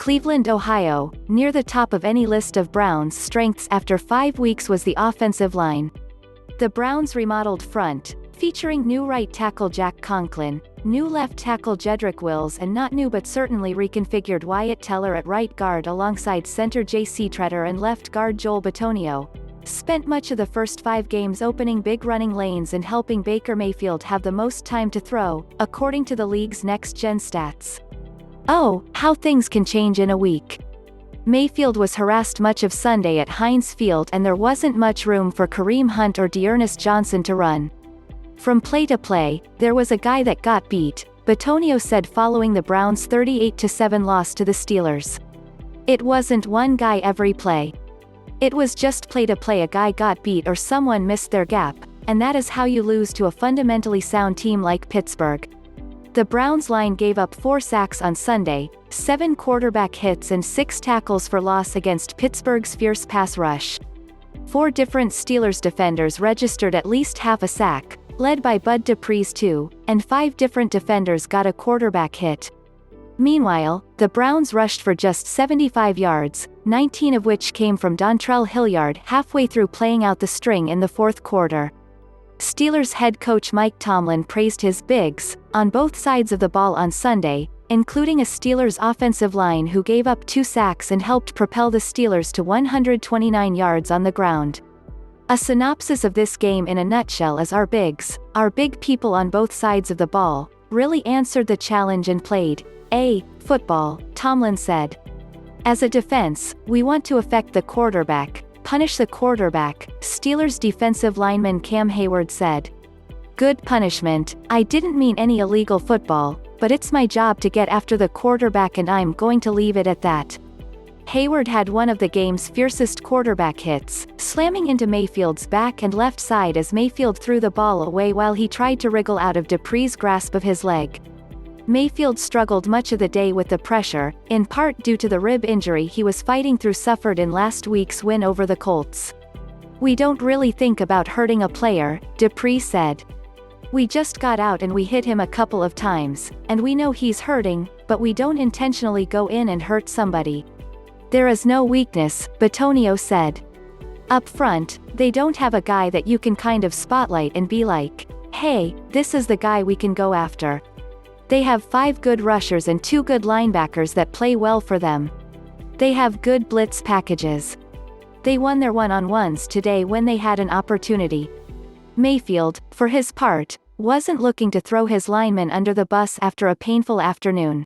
Cleveland, Ohio, near the top of any list of Browns' strengths after 5 weeks was the offensive line. The Browns' remodeled front, featuring new right tackle Jack Conklin, new left tackle Jedrick Wills and not new but certainly reconfigured Wyatt Teller at right guard alongside center JC Tretter and left guard Joel Bitonio, spent much of the first 5 games opening big running lanes and helping Baker Mayfield have the most time to throw, according to the league's next-gen stats. Oh, how things can change in a week. Mayfield was harassed much of Sunday at Heinz Field and there wasn't much room for Kareem Hunt or D'Ernest Johnson to run. From play to play, there was a guy that got beat, Bitonio said following the Browns' 38-7 loss to the Steelers. It wasn't one guy every play. It was just play to play, a guy got beat or someone missed their gap, and that is how you lose to a fundamentally sound team like Pittsburgh. The Browns line gave up 4 sacks on Sunday, 7 quarterback hits and 6 tackles for loss against Pittsburgh's fierce pass rush. 4 different Steelers defenders registered at least half a sack, led by Bud Dupree's 2, and 5 different defenders got a quarterback hit. Meanwhile, the Browns rushed for just 75 yards, 19 of which came from Dontrell Hilliard halfway through playing out the string in the fourth quarter. Steelers head coach Mike Tomlin praised his bigs, on both sides of the ball on Sunday, including a Steelers offensive line who gave up 2 sacks and helped propel the Steelers to 129 yards on the ground. A synopsis of this game in a nutshell is our bigs, our big people on both sides of the ball, really answered the challenge and played football, Tomlin said. As a defense, we want to affect the quarterback, punish the quarterback, Steelers defensive lineman Cam Heyward said. Good punishment, I didn't mean any illegal football, but it's my job to get after the quarterback and I'm going to leave it at that. Heyward had one of the game's fiercest quarterback hits, slamming into Mayfield's back and left side as Mayfield threw the ball away while he tried to wriggle out of Dupree's grasp of his leg. Mayfield struggled much of the day with the pressure, in part due to the rib injury he was fighting through suffered in last week's win over the Colts. We don't really think about hurting a player, Dupree said. We just got out and we hit him a couple of times, and we know he's hurting, but we don't intentionally go in and hurt somebody. There is no weakness, Bitonio said. Up front, they don't have a guy that you can kind of spotlight and be like, hey, this is the guy we can go after. They have 5 good rushers and 2 good linebackers that play well for them. They have good blitz packages. They won their one-on-ones today when they had an opportunity. Mayfield, for his part, wasn't looking to throw his linemen under the bus after a painful afternoon.